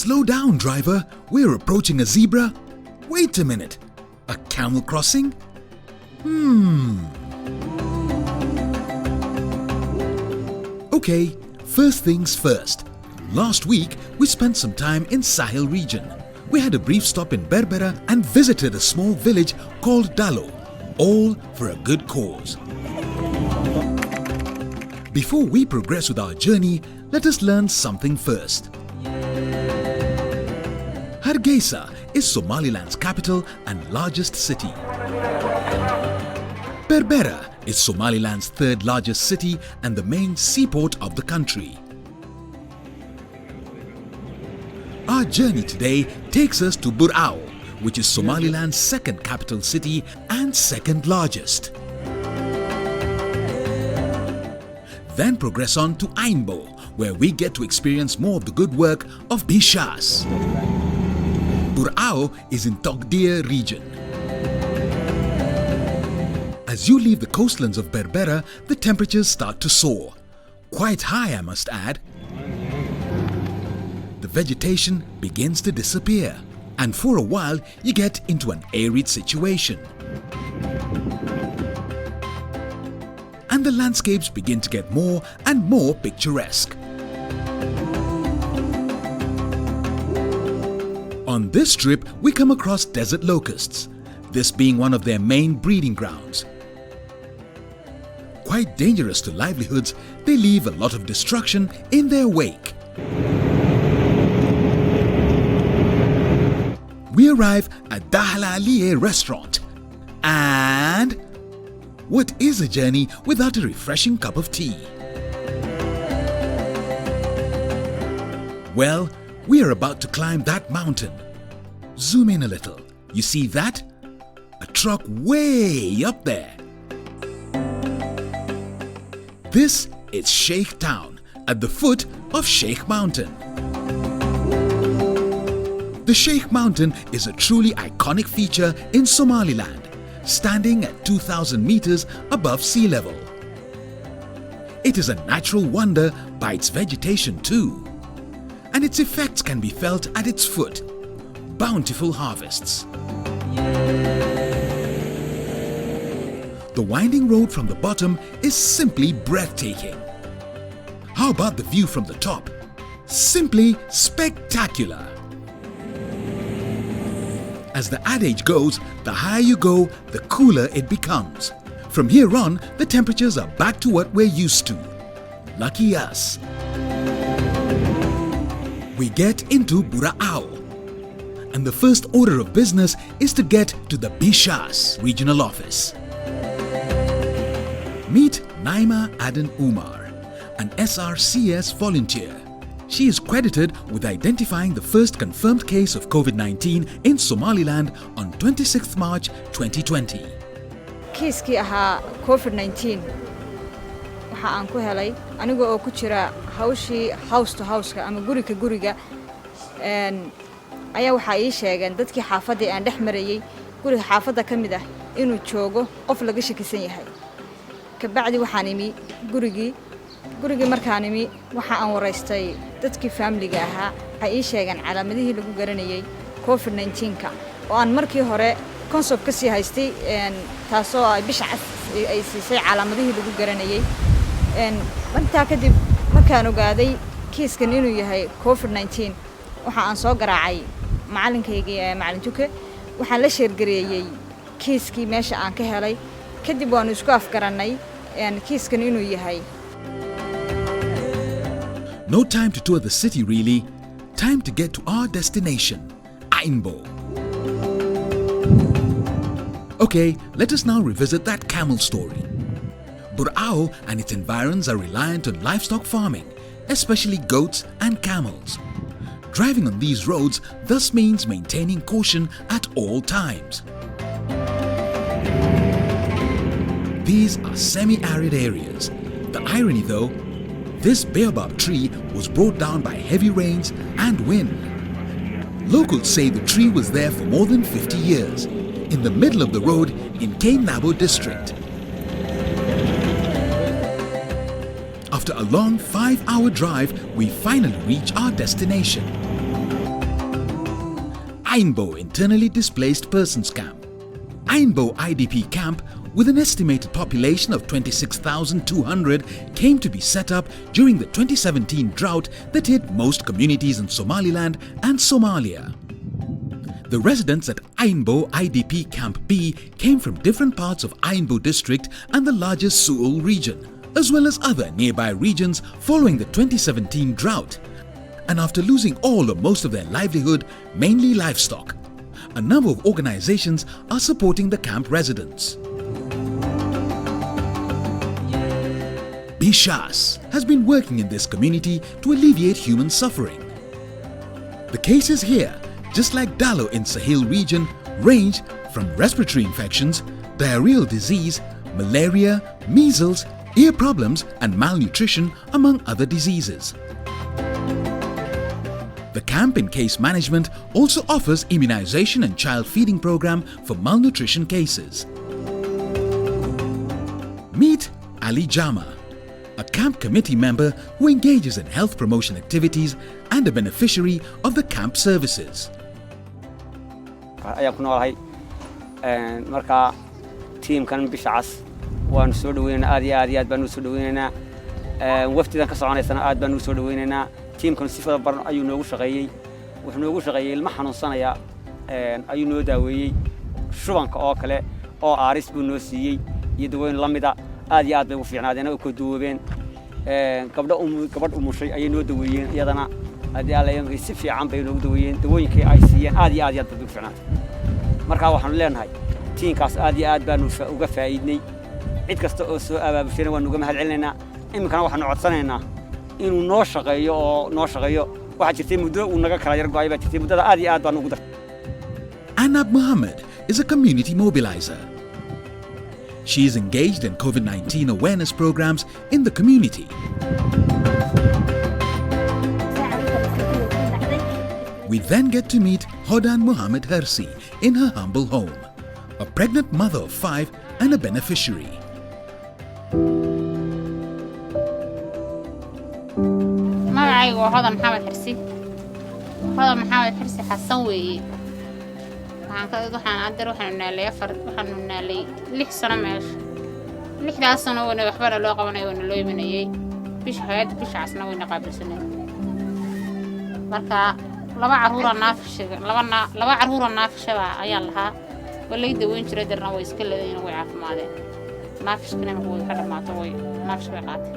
Slow down, driver. We're approaching a zebra. Wait a minute. A camel crossing? Okay, first things first. Last week, we spent some time in Sahel region. We had a brief stop in Berbera and visited a small village called Dalo, all for a good cause. Before we progress with our journey, let us learn something first. Hargeisa is Somaliland's capital and largest city. Berbera is Somaliland's third largest city and the main seaport of the country. Our journey today takes us to Burao, which is Somaliland's second capital city and second largest. Then progress on to Ainbo, where we get to experience more of the good work of Bishas. Burao is in Togdir region. As you leave the coastlands of Berbera, the temperatures start to soar. Quite high, I must add. The vegetation begins to disappear, and for a while you get into an arid situation. And the landscapes begin to get more and more picturesque. On this trip, we come across desert locusts, this being one of their main breeding grounds. Quite dangerous to livelihoods, they leave a lot of destruction in their wake. We arrive at Dahlaliye restaurant, and what is a journey without a refreshing cup of tea? Well, we are about to climb that mountain. Zoom in a little. You see that? A truck way up there. This is Sheik Town at the foot of Sheik Mountain. The Sheik Mountain is a truly iconic feature in Somaliland, standing at 2,000 meters above sea level. It is a natural wonder by its vegetation too, and its effects can be felt at its foot. Bountiful harvests. The winding road from the bottom is simply breathtaking. How about the view from the top? Simply spectacular. As the adage goes, the higher you go, the cooler it becomes. From here on, the temperatures are back to what we're used to. Lucky us. We get into Burao, and the first order of business is to get to the Bishas regional office. Meet Naima Aden Umar, an SRCS volunteer. She is credited with identifying the first confirmed case of COVID-19 in Somaliland on 26th March 2020. Kiiskii ahaa COVID-19 waxa aan ku helay aniga oo ku jira hawshii house to house ama guriga guriga ayaa waxa ay sheegeen dadkii xaafadii aan dhex marayay guriga xaafada kamid ah inuu joogo qof laga shakisan yahay ka bacdi waxaan imi gurigii markaan imi waxa aan wareystay dadkii family-ga ahaa ay sheegeen calaamadihii lagu garanayay COVID-19 oo aan markii hore concept ka sii haystay taasoo ay bisha ay siisay calaamadihii lagu garanayay markaa kadib markaan ogaaday kiiskan inuu yahay COVID-19 waxa aan soo garaacay macallinkayga macallin Tuke waxaan la sheergareeyay kiiskii meesha aan ka helay kadib waan isku afgaranay kiiskan inuu yahay. No time to tour the city really. Time to get to our destination, Ainbo. Okay, let us now revisit that camel story. Burao and its environs are reliant on livestock farming, especially goats and camels. Driving on these roads thus means maintaining caution at all times. These are semi-arid areas. The irony though, this baobab tree was brought down by heavy rains and wind. Locals say the tree was there for more than 50 years, in the middle of the road in Kainabo district. After a long 5-hour drive, we finally reach our destination. Ainbo Internally Displaced Persons Camp. Ainbo IDP Camp, with an estimated population of 26,200, came to be set up during the 2017 drought that hit most communities in Somaliland and Somalia. The residents at Ainbo IDP Camp B came from different parts of Ainbo district and the largest Suul region, as well as other nearby regions following the 2017 drought. And after losing all or most of their livelihood, mainly livestock, a number of organizations are supporting the camp residents. Bishas has been working in this community to alleviate human suffering. The cases here, just like Dalo in Sahel region, range from respiratory infections, diarrheal disease, malaria, measles, ear problems and malnutrition, among other diseases. The camp in case management also offers immunization and child feeding program for malnutrition cases. Meet Ali Jama, a camp committee member who engages in health promotion activities and a beneficiary of the camp services. ayaan ku noolahay marka teamkan Bishas waan soo dhaweynaa aad baan u soo dhaweynaa waftidan ka soconaysana aad baan u soo dhaweynaa teamkan si fara badan ayuu noogu shaqeeyay wuxuu noogu shaqeeyay ilma xanuunsanaya ayuu noo daaweeyay shubanka oo kale oo aaris buu noo siiyay iyo daweyn lamida aad bay u fiicnaadeen oo ku duubeen gabadh umushay ayay noo daweeyeen iyadana hadii alla yimid si fiican bay noogu daweeyeen dawooyinkii ay siiyeen aad bay u fiicnaatay marka waxaan leenahay teamkaas aad baan uga faa'iidnay cid kasta oo soo abaabushay waan uga mahadcelinaynaa iminkana waxaan codsanaynaa inuu noo shaqeeyo waxa jirtay muddo uu naga kala yar go'ay baa jirtay muddada aad baan ugu dartay. Anab Mohammed is a community mobilizer. She is engaged in COVID-19 awareness programs in the community. We then get to meet Hodan Mohammed Hersi in her humble home, a pregnant mother of 5 and a beneficiary. magacaygu waa Hodan Mohammed Hersi. Hodan Mohammed Hersi xasan weeye. waxaan naalay 6 sano meesha. 6 sano waxba loo qabanayo loo imanayay. Bishaasna wayna qaabilsanay. Marka laba caruur naafishada ayaan lahaa. Walayda weyn jiray darna way iska leedahay way caafimaadeen. Naafishkana way ka dhamaatay way naafishka qaatay.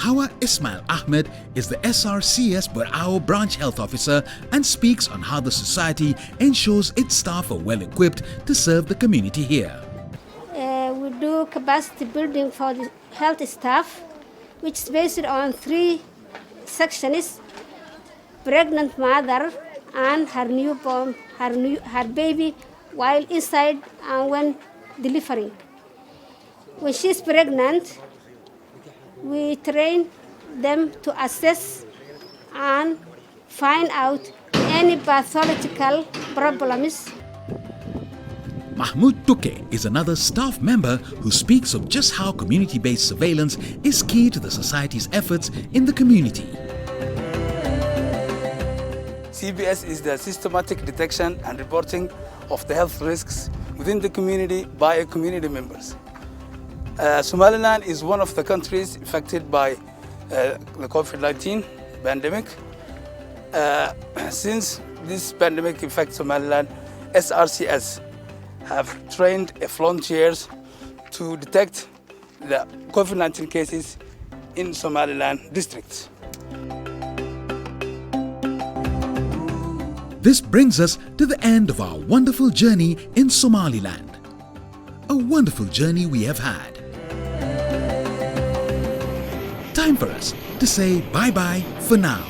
Hawa Ismail Ahmed is the SRCS Burao branch health officer and speaks on how the society ensures its staff are well equipped to serve the community here. We do capacity building for the health staff, which is based on 3 sections: pregnant mother and her newborn, her baby while inside and when delivering. When she's pregnant, we train them to assess and find out any pathological problems. Mahmoud Tuke is another staff member who speaks of just how community-based surveillance is key to the society's efforts in the community. CBS is the systematic detection and reporting of the health risks within the community by community members. SomaliLand is one of the countries affected by the COVID-19 pandemic. Since this pandemic affects Somaliland, SRCS have trained volunteers to detect the COVID-19 cases in Somaliland districts. This brings us to the end of our wonderful journey in Somaliland. A wonderful journey we have had. Time for us to say bye-bye for now.